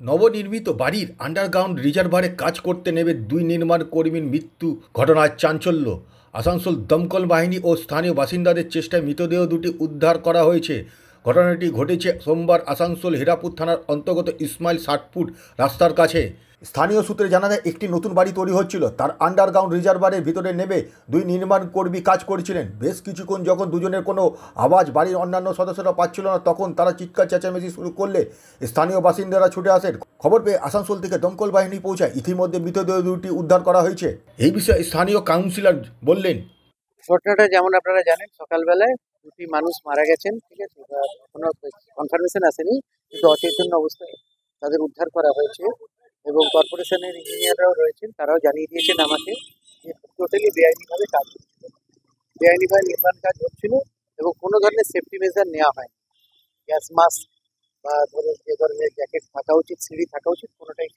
নবনির্মিত বাড়ির আন্ডারগ্রাউন্ড রিজার্ভারে কাজ করতে নেমে দুই নির্মাণ কর্মীর মৃত্যু ঘটনায় চাঞ্চল্য। আসানসোল দমকল বাহিনী ও স্থানীয় বাসিন্দাদের চেষ্টায় মৃতদেহ দুটি উদ্ধার করা হয়েছে। ঘটনাটি ঘটেছে সোমবার আসানসোল হীরাপুর থানার অন্তর্গত ইসমাইল 60 ফুট রাস্তার কাছে। স্থানীয় সূত্রে জানা যায়, একটি নতুন বাড়ি তৈরি হচ্ছিল, তার আন্ডারগ্রাউন্ড রিজার্ভারের ভিতরে নেমে দুই নির্মাণ কর্মী কাজ করছিলেন। বেশ কিছুক্ষণ যখন দুজনের কোনো আওয়াজ বাড়ির অন্যান্য সদস্যরা পাচ্ছিল না, তখন তারা চিৎকার চেঁচামেচি শুরু করলে স্থানীয় বাসিন্দারা ছুটে আসেন। খবর পেয়ে আসানসোল থেকে দমকল বাহিনী পৌঁছায়। ইতিমধ্যে মৃতদেহ দুটি উদ্ধার করা হয়েছে। এই বিষয়ে স্থানীয় কাউন্সিলর বললেন, ঘটনাটা যেমন আপনারা জানেন, সকালবেলায় দুটি মানুষ মারা গেছেন, ঠিক আছে, কোনো কনফার্মেশন আসেনি, কিন্তু অচৈতন্য অবস্থায় তাদের উদ্ধার করা হয়েছে এবং কর্পোরেশনের ইঞ্জিনিয়াররাও রয়েছেন, তারাও জানিয়ে দিয়েছেন আমাকে যে টোটালি বেআইনিভাবে কাজ হচ্ছিল, বেআইনিভাবে নির্মাণ কাজ হচ্ছিল এবং কোনো ধরনের সেফটি মেজার নেওয়া হয়নি। গ্যাস মাস্ক বা ধরুন যে ধরনের জ্যাকেট থাকা উচিত, সিঁড়ি থাকা উচিত, কোনোটাই